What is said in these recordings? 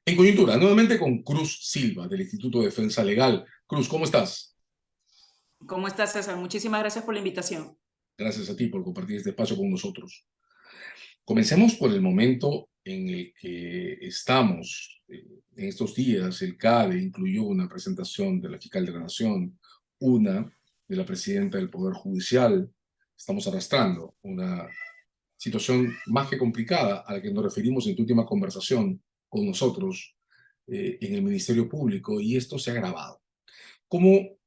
En coyuntura, nuevamente con Cruz Silva, del Instituto de Defensa Legal. Cruz, ¿cómo estás? ¿Cómo estás, César? Muchísimas gracias por la invitación. Gracias a ti por compartir este espacio con nosotros. Comencemos por el momento en el que estamos. En estos días, el CADE incluyó una presentación de la fiscal de la Nación, una de la presidenta del Poder Judicial. Estamos arrastrando una situación más que complicada a la que nos referimos en tu última conversación con nosotros en el Ministerio Público, y esto se ha agravado. ¿Cómo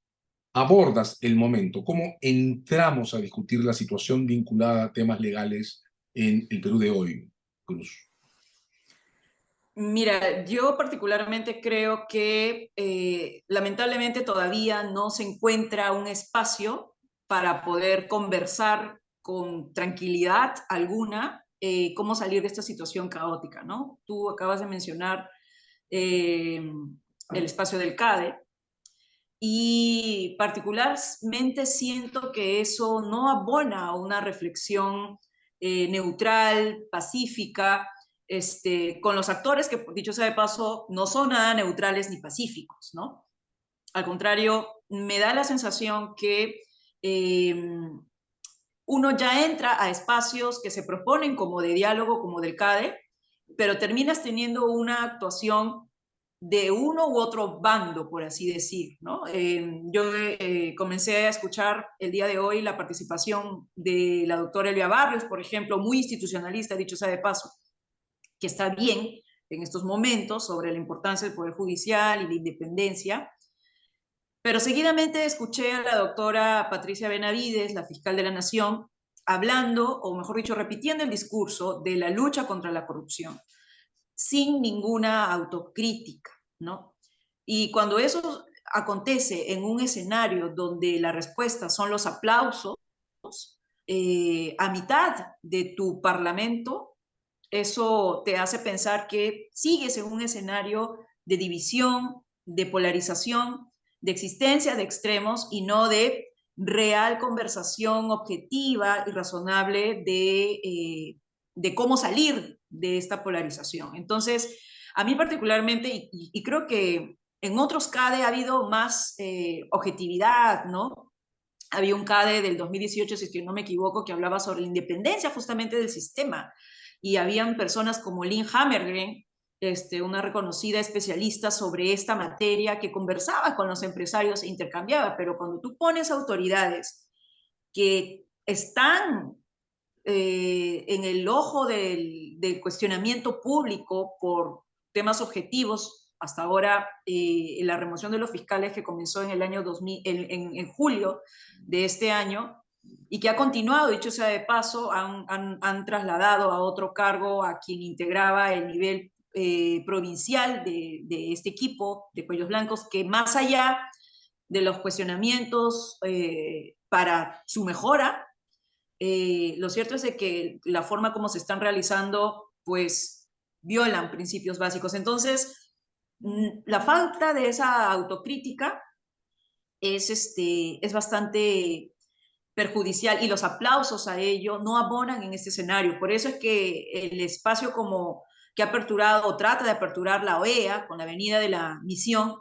abordas el momento? ¿Cómo entramos a discutir la situación vinculada a temas legales en el Perú de hoy, Cruz? Mira, yo particularmente creo que lamentablemente todavía no se encuentra un espacio para poder conversar con tranquilidad alguna cómo salir de esta situación caótica, ¿no? Tú acabas de mencionar el espacio del CADE y particularmente siento que eso no abona a una reflexión neutral, pacífica, con los actores que, dicho sea de paso, no son nada neutrales ni pacíficos, ¿no? Al contrario, me da la sensación que eh, uno ya entra a espacios que se proponen como de diálogo, como del CADE, pero terminas teniendo una actuación de uno u otro bando, por así decir, ¿no? Yo comencé a escuchar el día de hoy la participación de la doctora Elia Barrios, por ejemplo, muy institucionalista, dicho sea de paso, que está bien en estos momentos sobre la importancia del Poder Judicial y la independencia, pero seguidamente escuché a la doctora Patricia Benavides, la fiscal de la Nación, hablando, o mejor dicho, repitiendo el discurso de la lucha contra la corrupción, sin ninguna autocrítica, ¿no? Y cuando eso acontece en un escenario donde la respuesta son los aplausos a mitad de tu parlamento, eso te hace pensar que sigues en un escenario de división, de polarización, de existencia de extremos y no de real conversación objetiva y razonable de cómo salir de esta polarización. Entonces, a mí particularmente, y creo que en otros CADE ha habido más objetividad, ¿no? Había un CADE del 2018, si no me equivoco, que hablaba sobre la independencia justamente del sistema. Y habían personas como Lynn Hammergren, una reconocida especialista sobre esta materia, que conversaba con los empresarios e intercambiaba. Pero cuando tú pones autoridades que están en el ojo del cuestionamiento público por temas objetivos, hasta ahora la remoción de los fiscales que comenzó en el año 2000, en julio de este año, y que ha continuado, dicho sea de paso, han trasladado a otro cargo a quien integraba el nivel provincial de este equipo de Cuellos Blancos, que más allá de los cuestionamientos para su mejora, lo cierto es de que la forma como se están realizando, pues, violan principios básicos. Entonces, la falta de esa autocrítica es bastante perjudicial y los aplausos a ello no abonan en este escenario. Por eso es que el espacio como que ha aperturado o trata de aperturar la OEA con la venida de la misión,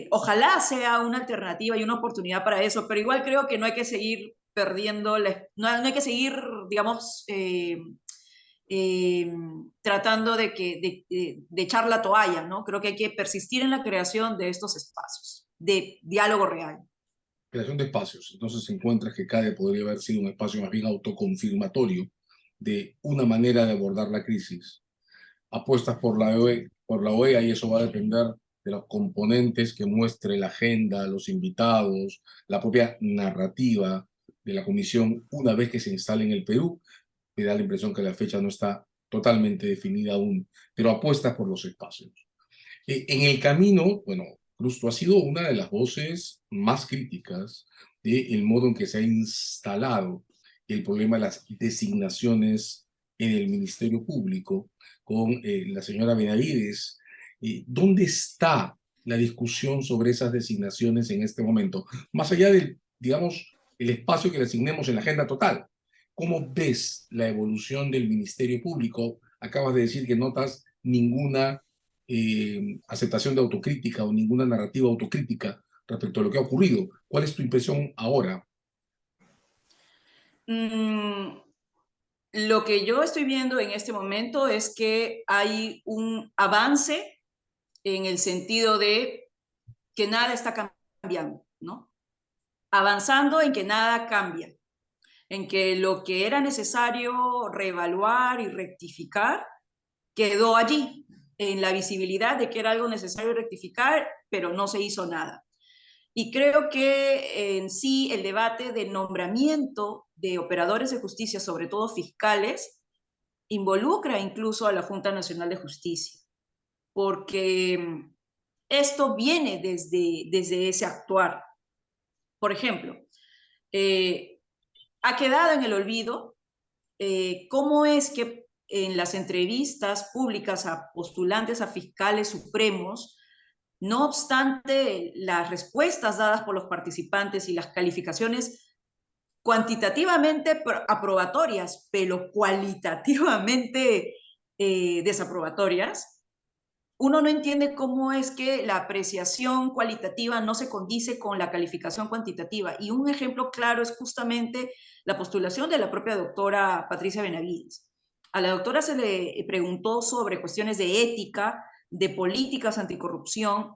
ojalá sea una alternativa y una oportunidad para eso, pero igual creo que no hay que seguir perdiendo, no hay que seguir, digamos, eh, tratando de echar la toalla, ¿no? Creo que hay que persistir en la creación de estos espacios de diálogo real. Creación de espacios. Entonces encuentras que CADE podría haber sido un espacio más bien autoconfirmatorio de una manera de abordar la crisis. Apuestas por la OEA, y eso va a depender de los componentes que muestre la agenda, los invitados, la propia narrativa de la comisión una vez que se instale en el Perú. Me da la impresión que la fecha no está totalmente definida aún, pero apuestas por los espacios. En el camino, bueno, Cruz, tú has sido una de las voces más críticas del modo en que se ha instalado el problema de las designaciones en el Ministerio Público con la señora Benavides. ¿Dónde está la discusión sobre esas designaciones en este momento? Más allá del, digamos, el espacio que le asignemos en la agenda total. ¿Cómo ves la evolución del Ministerio Público? Acabas de decir que notas ninguna aceptación de autocrítica o ninguna narrativa autocrítica respecto a lo que ha ocurrido. ¿Cuál es tu impresión ahora? Lo que yo estoy viendo en este momento es que hay un avance en el sentido de que nada está cambiando, ¿no? Avanzando en que nada cambia, en que lo que era necesario reevaluar y rectificar quedó allí, en la visibilidad de que era algo necesario rectificar, pero no se hizo nada. Y creo que en sí el debate de nombramiento de operadores de justicia, sobre todo fiscales, involucra incluso a la Junta Nacional de Justicia, porque esto viene desde ese actuar. Por ejemplo, ha quedado en el olvido cómo es que en las entrevistas públicas a postulantes a fiscales supremos, no obstante las respuestas dadas por los participantes y las calificaciones cuantitativamente aprobatorias, pero cualitativamente desaprobatorias, uno no entiende cómo es que la apreciación cualitativa no se condice con la calificación cuantitativa. Y un ejemplo claro es justamente la postulación de la propia doctora Patricia Benavides. A la doctora se le preguntó sobre cuestiones de ética, de políticas anticorrupción,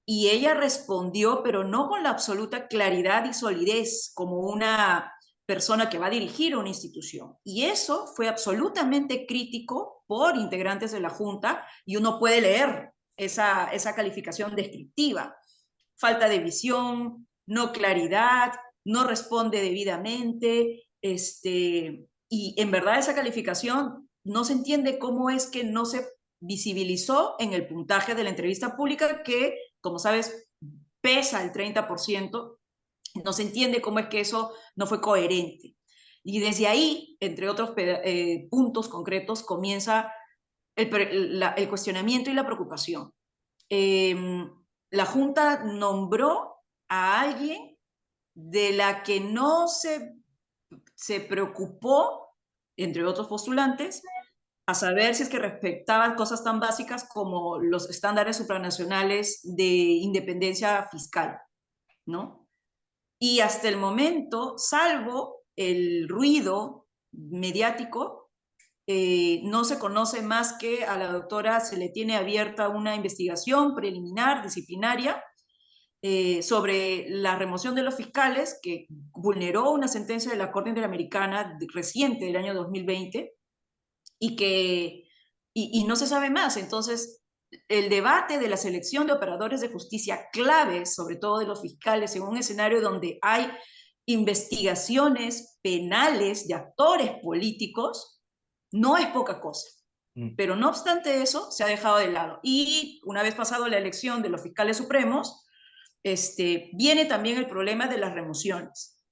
y ella respondió, pero no con la absoluta claridad y solidez como una persona que va a dirigir una institución. Y eso fue absolutamente crítico por integrantes de la Junta y uno puede leer esa calificación descriptiva. Falta de visión, no claridad, no responde debidamente, y en verdad esa calificación no se entiende cómo es que no se visibilizó en el puntaje de la entrevista pública que, como sabes, pesa el 30%, no se entiende cómo es que eso no fue coherente. Y desde ahí, entre otros puntos concretos, comienza el cuestionamiento y la preocupación. La Junta nombró a alguien de la que no se preocupó, entre otros postulantes, a saber si es que respectaban cosas tan básicas como los estándares supranacionales de independencia fiscal, ¿no? Y hasta el momento, salvo el ruido mediático, no se conoce más que a la doctora se le tiene abierta una investigación preliminar, disciplinaria, sobre la remoción de los fiscales que vulneró una sentencia de la Corte Interamericana reciente del año 2020 y no se sabe más. Entonces, el debate de la selección de operadores de justicia claves, sobre todo de los fiscales, en un escenario donde hay investigaciones penales de actores políticos, no es poca cosa. Pero no obstante eso, se ha dejado de lado. Y una vez pasado la elección de los fiscales supremos, viene también el problema de las remociones.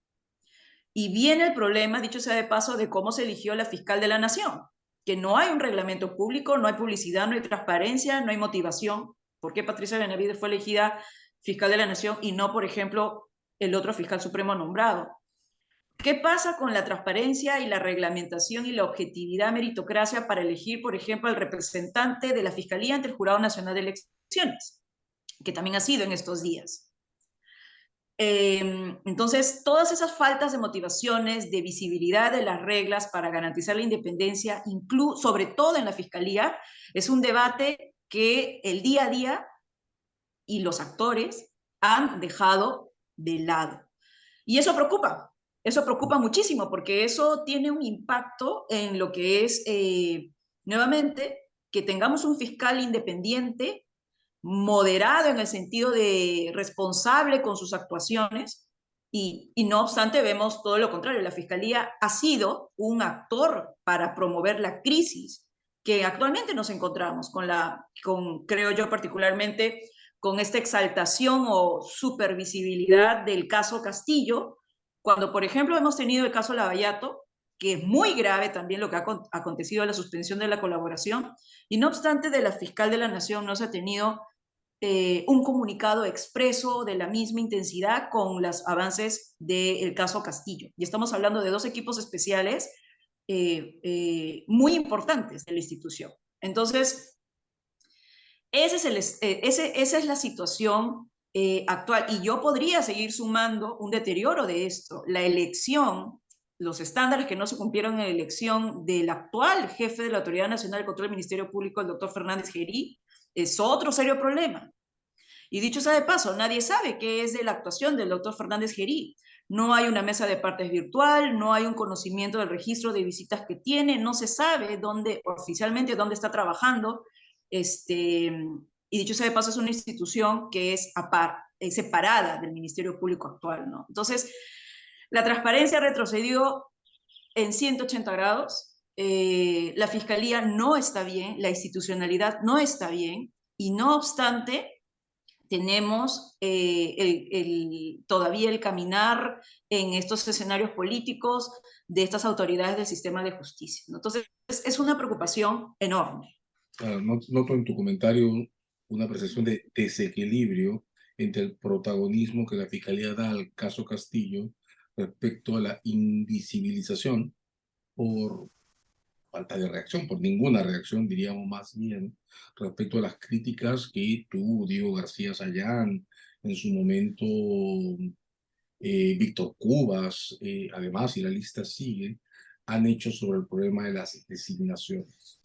Y viene el problema, dicho sea de paso, de cómo se eligió la fiscal de la nación, que no hay un reglamento público, no hay publicidad, no hay transparencia, no hay motivación. ¿Por qué Patricia Benavides fue elegida fiscal de la nación y no, por ejemplo, el otro fiscal supremo nombrado? ¿Qué pasa con la transparencia y la reglamentación y la objetividad meritocracia para elegir, por ejemplo, al representante de la Fiscalía ante el Jurado Nacional de Elecciones, que también ha sido en estos días? Entonces, todas esas faltas de motivaciones, de visibilidad de las reglas para garantizar la independencia, sobre todo en la Fiscalía, es un debate que el día a día y los actores han dejado de lado. Y eso preocupa muchísimo, porque eso tiene un impacto en lo que es, nuevamente, que tengamos un fiscal independiente, moderado en el sentido de responsable con sus actuaciones, y no obstante vemos todo lo contrario. La Fiscalía ha sido un actor para promover la crisis que actualmente nos encontramos creo yo particularmente, con esta exaltación o supervisibilidad del caso Castillo, cuando por ejemplo hemos tenido el caso Lavallato, que es muy grave también lo que ha acontecido, la suspensión de la colaboración, y no obstante de la fiscal de la Nación no se ha tenido un comunicado expreso de la misma intensidad con los avances del caso Castillo. Y estamos hablando de dos equipos especiales muy importantes de la institución. Entonces, Esa es la situación actual. Y yo podría seguir sumando un deterioro de esto. La elección, los estándares que no se cumplieron en la elección del actual jefe de la Autoridad Nacional de Control del Ministerio Público, el doctor Fernández Gerí, es otro serio problema. Y dicho sea de paso, nadie sabe qué es de la actuación del doctor Fernández Gerí. No hay una mesa de partes virtual, no hay un conocimiento del registro de visitas que tiene, no se sabe dónde, oficialmente dónde está trabajando. Y dicho sea de paso, es una institución que es separada del Ministerio Público actual, ¿no? Entonces, la transparencia retrocedió en 180 grados, la fiscalía no está bien, la institucionalidad no está bien, y no obstante, tenemos todavía el caminar en estos escenarios políticos de estas autoridades del sistema de justicia, ¿no? Entonces, es una preocupación enorme. Noto en tu comentario una percepción de desequilibrio entre el protagonismo que la Fiscalía da al caso Castillo respecto a la invisibilización por falta de reacción, por ninguna reacción, diríamos más bien, respecto a las críticas que tú, Diego García Sayán, en su momento Víctor Cubas, además, y la lista sigue, han hecho sobre el problema de las designaciones.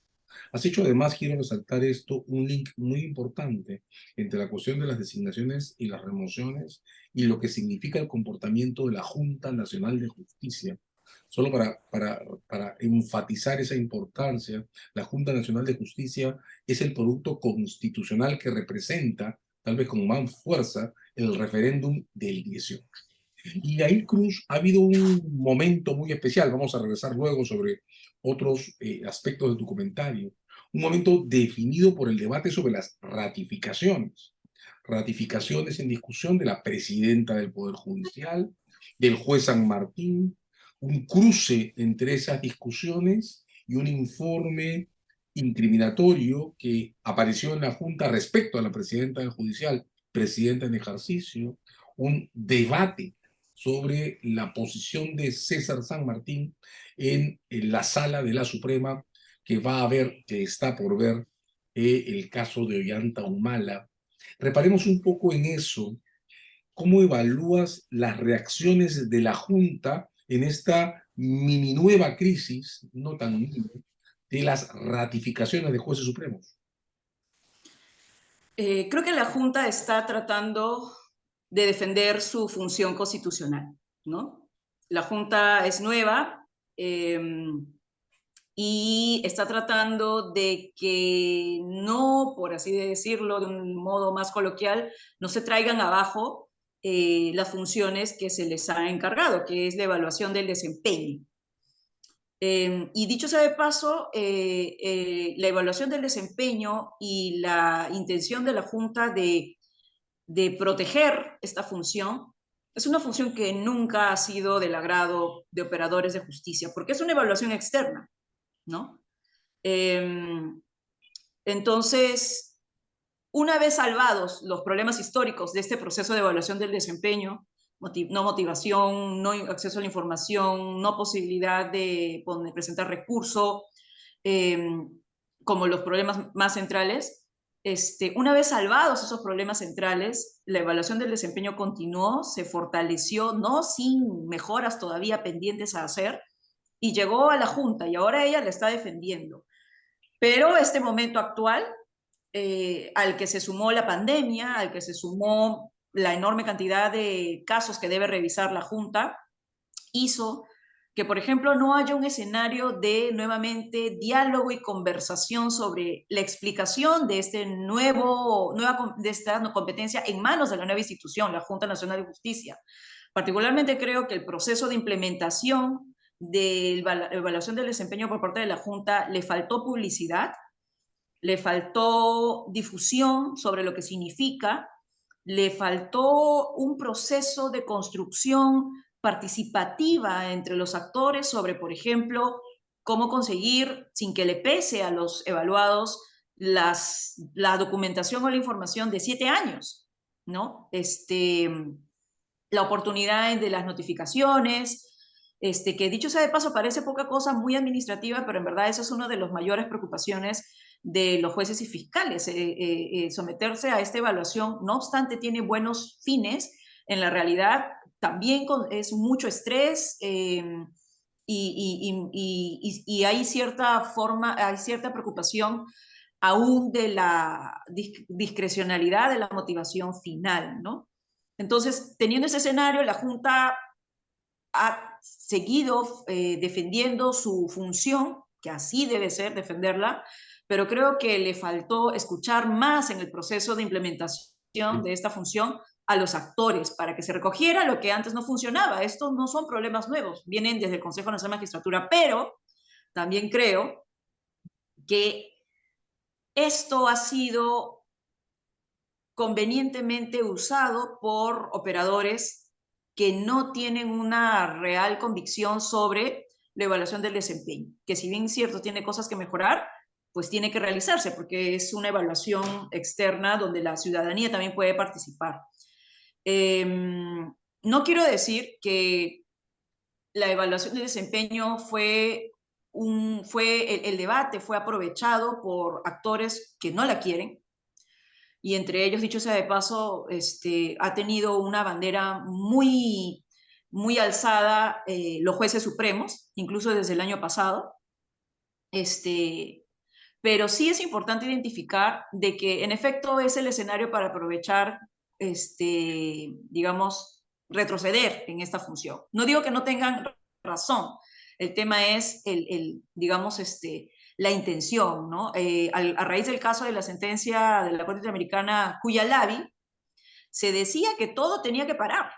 Has hecho además, quiero resaltar esto, un link muy importante entre la cuestión de las designaciones y las remociones y lo que significa el comportamiento de la Junta Nacional de Justicia. Solo para enfatizar esa importancia, la Junta Nacional de Justicia es el producto constitucional que representa, tal vez con más fuerza, el referéndum del 18. Y ahí, Cruz, ha habido un momento muy especial, vamos a regresar luego sobre otros aspectos de tu comentario, un momento definido por el debate sobre las ratificaciones. Ratificaciones en discusión de la presidenta del Poder Judicial, del juez San Martín, un cruce entre esas discusiones y un informe incriminatorio que apareció en la Junta respecto a la presidenta del Judicial, presidenta en ejercicio, un debate sobre la posición de César San Martín en la sala de la Suprema, que va a ver, que está por ver el caso de Ollanta Humala. Reparemos un poco en eso. ¿Cómo evalúas las reacciones de la Junta en esta mini nueva crisis, no tan mini, de las ratificaciones de jueces supremos? Creo que la Junta está tratando de defender su función constitucional, ¿no? La Junta es nueva y está tratando de que no, por así decirlo de un modo más coloquial, no se traigan abajo las funciones que se les ha encargado, que es la evaluación del desempeño. Y dicho sea de paso, la evaluación del desempeño y la intención de la Junta de proteger esta función es una función que nunca ha sido del agrado de operadores de justicia, porque es una evaluación externa, ¿no? Entonces, una vez salvados los problemas históricos de este proceso de evaluación del desempeño, no motivación, no acceso a la información, no posibilidad de presentar recurso, como los problemas más centrales, una vez salvados esos problemas centrales, la evaluación del desempeño continuó, se fortaleció, no sin mejoras todavía pendientes a hacer, y llegó a la Junta, y ahora ella la está defendiendo. Pero este momento actual, al que se sumó la pandemia, al que se sumó la enorme cantidad de casos que debe revisar la Junta, hizo que, por ejemplo, no haya un escenario de, nuevamente, diálogo y conversación sobre la explicación de, de esta competencia en manos de la nueva institución, la Junta Nacional de Justicia. Particularmente creo que el proceso de implementación de evaluación del desempeño por parte de la Junta le faltó publicidad, le faltó difusión sobre lo que significa, le faltó un proceso de construcción participativa entre los actores sobre, por ejemplo, cómo conseguir, sin que le pese a los evaluados, la documentación o la información de 7 años, ¿no? La oportunidad de las notificaciones, que dicho sea de paso parece poca cosa, muy administrativa, pero en verdad esa es una de las mayores preocupaciones de los jueces y fiscales. Someterse a esta evaluación, no obstante, tiene buenos fines, en la realidad también es mucho estrés, y hay hay cierta preocupación aún de la discrecionalidad de la motivación final, ¿no? Entonces, teniendo ese escenario, la Junta ha seguido defendiendo su función, que así debe ser, defenderla, pero creo que le faltó escuchar más en el proceso de implementación de esta función a los actores para que se recogiera lo que antes no funcionaba. Estos no son problemas nuevos, vienen desde el Consejo Nacional de Magistratura, pero también creo que esto ha sido convenientemente usado por operadores que no tienen una real convicción sobre la evaluación del desempeño, que si bien es cierto tiene cosas que mejorar, pues tiene que realizarse porque es una evaluación externa donde la ciudadanía también puede participar. No quiero decir que la evaluación del desempeño el debate fue aprovechado por actores que no la quieren, y entre ellos, dicho sea de paso, ha tenido una bandera muy, muy alzada los jueces supremos, incluso desde el año pasado. Pero sí es importante identificar de que en efecto es el escenario para aprovechar, digamos, retroceder en esta función. No digo que no tengan razón, el tema es digamos, la intención, ¿no? A raíz del caso de la sentencia de la Corte Interamericana Cuyalabi, se decía que todo tenía que parar,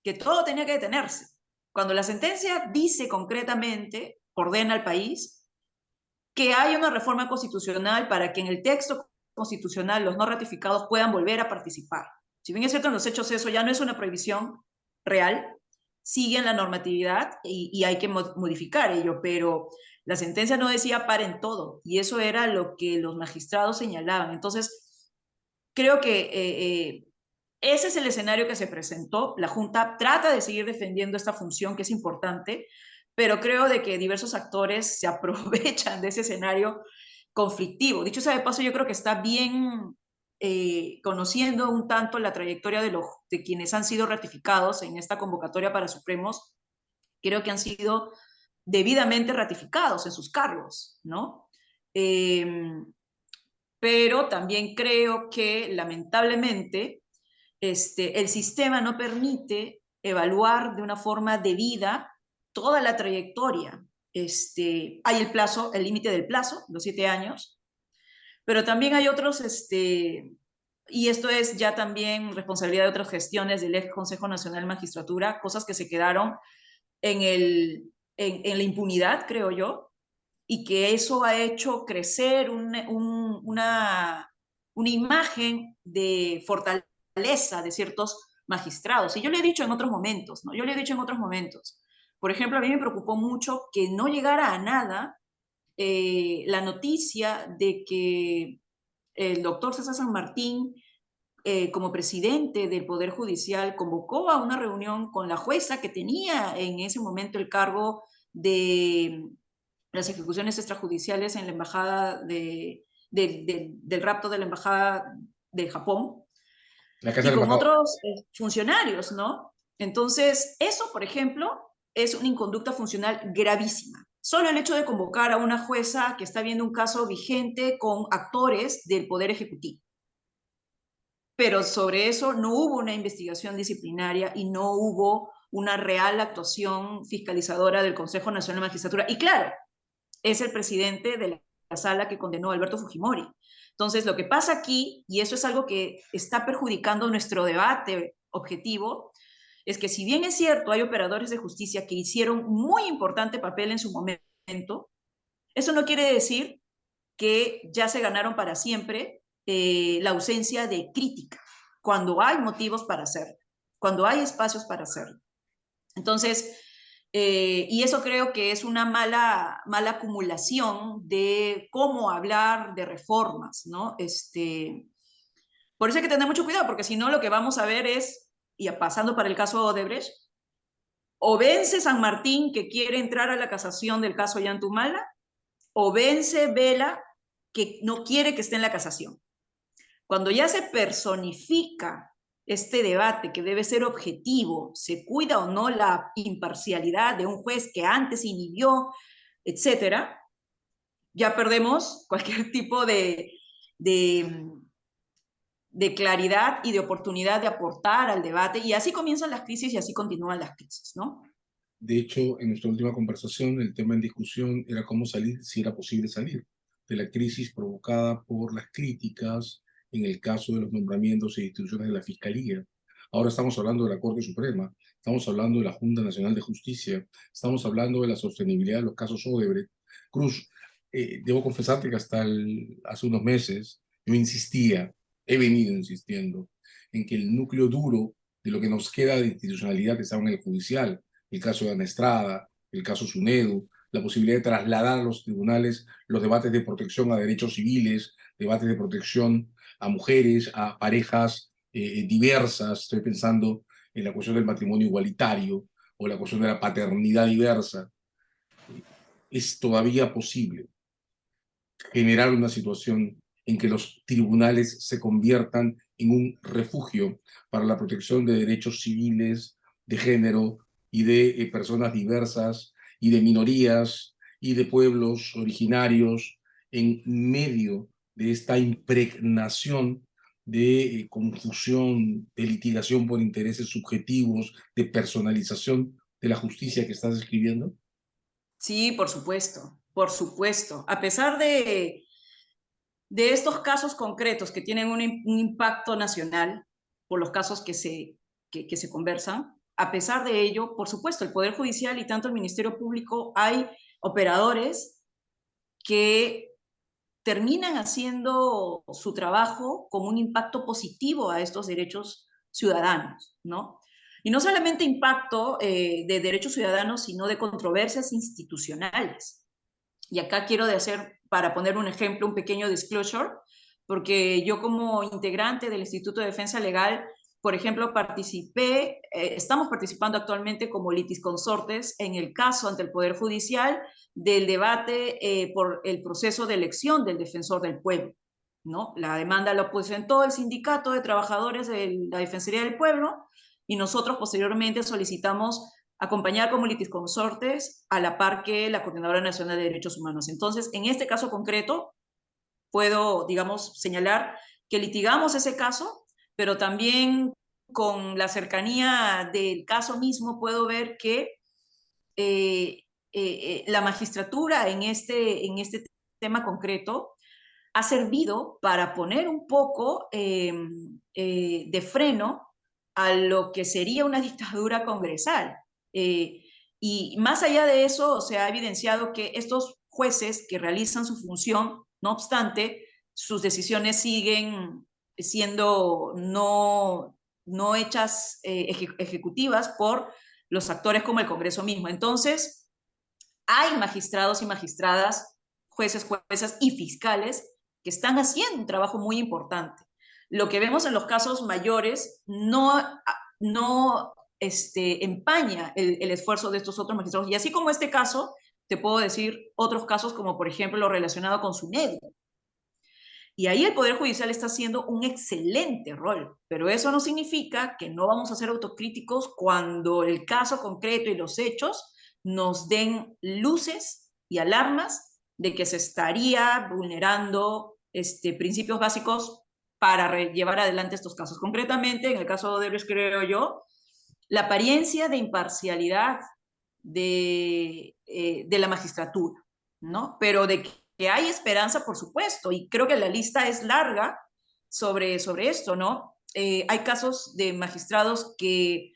que todo tenía que detenerse. Cuando la sentencia dice concretamente, ordena al país, que haya una reforma constitucional para que en el texto constitucional los no ratificados puedan volver a participar. Si bien es cierto, en los hechos eso ya no es una prohibición real, sigue en la normatividad y hay que modificar ello, pero la sentencia no decía paren todo, y eso era lo que los magistrados señalaban. Entonces, creo que ese es el escenario que se presentó. La Junta trata de seguir defendiendo esta función que es importante, pero creo de que diversos actores se aprovechan de ese escenario conflictivo. Dicho sea de paso, yo creo que está bien conociendo un tanto la trayectoria de quienes han sido ratificados en esta convocatoria para Supremos, creo que han sido debidamente ratificados en sus cargos, ¿no? Pero también creo que lamentablemente el sistema no permite evaluar de una forma debida toda la trayectoria. Hay el plazo, el límite del plazo, los 7 años, pero también hay otros, y esto es ya también responsabilidad de otras gestiones del ex Consejo Nacional de Magistratura, cosas que se quedaron en la impunidad, creo yo, y que eso ha hecho crecer una imagen de fortaleza de ciertos magistrados. Y yo le he dicho en otros momentos, ¿no? Yo le he dicho en otros momentos. Por ejemplo, a mí me preocupó mucho que no llegara a nada la noticia de que el doctor César San Martín, como presidente del Poder Judicial, convocó a una reunión con la jueza que tenía en ese momento el cargo de las ejecuciones extrajudiciales en la embajada del rapto de la embajada de Japón, La casa y del con embajador. otros funcionarios, ¿no? Entonces, eso, por ejemplo, es una inconducta funcional gravísima. Solo el hecho de convocar a una jueza que está viendo un caso vigente con actores del Poder Ejecutivo. Pero sobre eso no hubo una investigación disciplinaria y no hubo una real actuación fiscalizadora del Consejo Nacional de Magistratura. Y claro, es el presidente de la sala que condenó a Alberto Fujimori. Entonces, lo que pasa aquí, y eso es algo que está perjudicando nuestro debate objetivo, es que si bien es cierto, hay operadores de justicia que hicieron muy importante papel en su momento, eso no quiere decir que ya se ganaron para siempre la ausencia de crítica, cuando hay motivos para hacerlo, cuando hay espacios para hacerlo. Entonces, y eso creo que es una mala acumulación de cómo hablar de reformas, ¿no? Por eso hay que tener mucho cuidado, porque si no lo que vamos a ver es, y pasando para el caso de Odebrecht, o vence San Martín, que quiere entrar a la casación del caso Yantumala, o vence Vela, que no quiere que esté en la casación. Cuando ya se personifica este debate que debe ser objetivo, se cuida o no la imparcialidad de un juez que antes inhibió, etcétera, ya perdemos cualquier tipo de, de claridad y de oportunidad de aportar al debate, y así comienzan las crisis y así continúan las crisis, ¿no? De hecho, en nuestra última conversación, el tema en discusión era cómo salir, si era posible salir de la crisis provocada por las críticas en el caso de los nombramientos e instituciones de la Fiscalía. Ahora estamos hablando de la Corte Suprema, estamos hablando de la Junta Nacional de Justicia, estamos hablando de la sostenibilidad de los casos Odebrecht. Cruz, debo confesarte que hace unos meses yo insistía, he venido insistiendo, en que el núcleo duro de lo que nos queda de institucionalidad estaba en el judicial, el caso de Ana Estrada, el caso Sunedu, la posibilidad de trasladar a los tribunales los debates de protección a derechos civiles, debates de protección a mujeres, a parejas diversas. Estoy pensando en la cuestión del matrimonio igualitario o la cuestión de la paternidad diversa. Es todavía posible generar una situación en que los tribunales se conviertan en un refugio para la protección de derechos civiles, de género y de personas diversas y de minorías y de pueblos originarios en medio de esta impregnación de confusión, de litigación por intereses subjetivos, de personalización de la justicia que estás describiendo? Sí, por supuesto, por supuesto. A pesar de estos casos concretos que tienen un impacto nacional por los casos que se conversan, a pesar de ello, por supuesto, el Poder Judicial y tanto el Ministerio Público, hay operadores que terminan haciendo su trabajo con un impacto positivo a estos derechos ciudadanos, ¿no? Y no solamente impacto de derechos ciudadanos, sino de controversias institucionales. Y acá quiero hacer, para poner un ejemplo, un pequeño disclosure, porque yo como integrante del Instituto de Defensa Legal, por ejemplo, estamos participando actualmente como litisconsortes en el caso ante el Poder Judicial del debate por el proceso de elección del defensor del pueblo, ¿no? La demanda la presentó el Sindicato de Trabajadores de la Defensoría del Pueblo y nosotros posteriormente solicitamos acompañar como litisconsortes a la par que la Coordinadora Nacional de Derechos Humanos. Entonces, en este caso concreto, puedo, digamos, señalar que litigamos ese caso, pero también con la cercanía del caso mismo puedo ver que la magistratura en este tema concreto ha servido para poner un poco de freno a lo que sería una dictadura congresal. Eh, y más allá de eso, se ha evidenciado que estos jueces que realizan su función, no obstante, sus decisiones siguen siendo no hechas ejecutivas por los actores como el Congreso mismo. Entonces, hay magistrados y magistradas, jueces, juezas y fiscales que están haciendo un trabajo muy importante. Lo que vemos en los casos mayores no empaña el esfuerzo de estos otros magistrados. Y así como este caso, te puedo decir otros casos como por ejemplo lo relacionado con SUNEDU. Y ahí el Poder Judicial está haciendo un excelente rol, pero eso no significa que no vamos a ser autocríticos cuando el caso concreto y los hechos nos den luces y alarmas de que se estaría vulnerando principios básicos para llevar adelante estos casos. Concretamente, en el caso de Odebrecht, creo yo, la apariencia de imparcialidad de la magistratura, ¿no? Pero de que hay esperanza, por supuesto, y creo que la lista es larga sobre esto, ¿no? Hay casos de magistrados que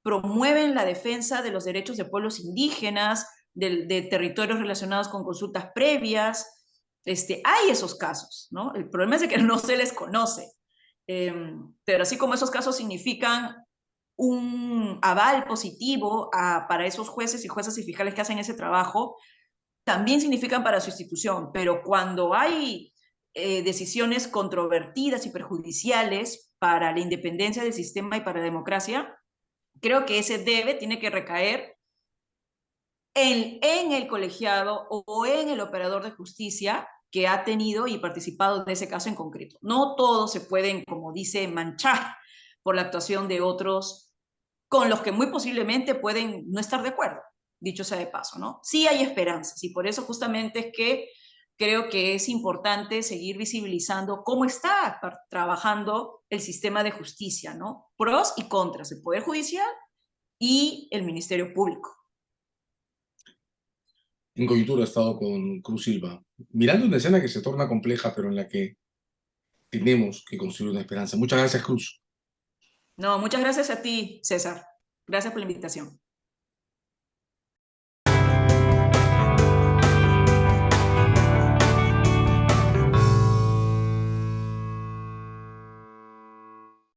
promueven la defensa de los derechos de pueblos indígenas, de territorios relacionados con consultas previas. Hay esos casos, ¿no? El problema es de que no se les conoce. Pero así como esos casos significan un aval positivo para esos jueces y juezas y fiscales que hacen ese trabajo, también significan para su institución, pero cuando hay decisiones controvertidas y perjudiciales para la independencia del sistema y para la democracia, creo que ese tiene que recaer en el colegiado o en el operador de justicia que ha tenido y participado de ese caso en concreto. No todos se pueden, como dice, manchar por la actuación de otros con los que muy posiblemente pueden no estar de acuerdo, dicho sea de paso, ¿no? Sí hay esperanzas y por eso justamente es que creo que es importante seguir visibilizando cómo está trabajando el sistema de justicia, ¿no? Pros y contras, el Poder Judicial y el Ministerio Público. En coyuntura he estado con Cruz Silva, mirando una escena que se torna compleja, pero en la que tenemos que construir una esperanza. Muchas gracias, Cruz. No, muchas gracias a ti, César. Gracias por la invitación.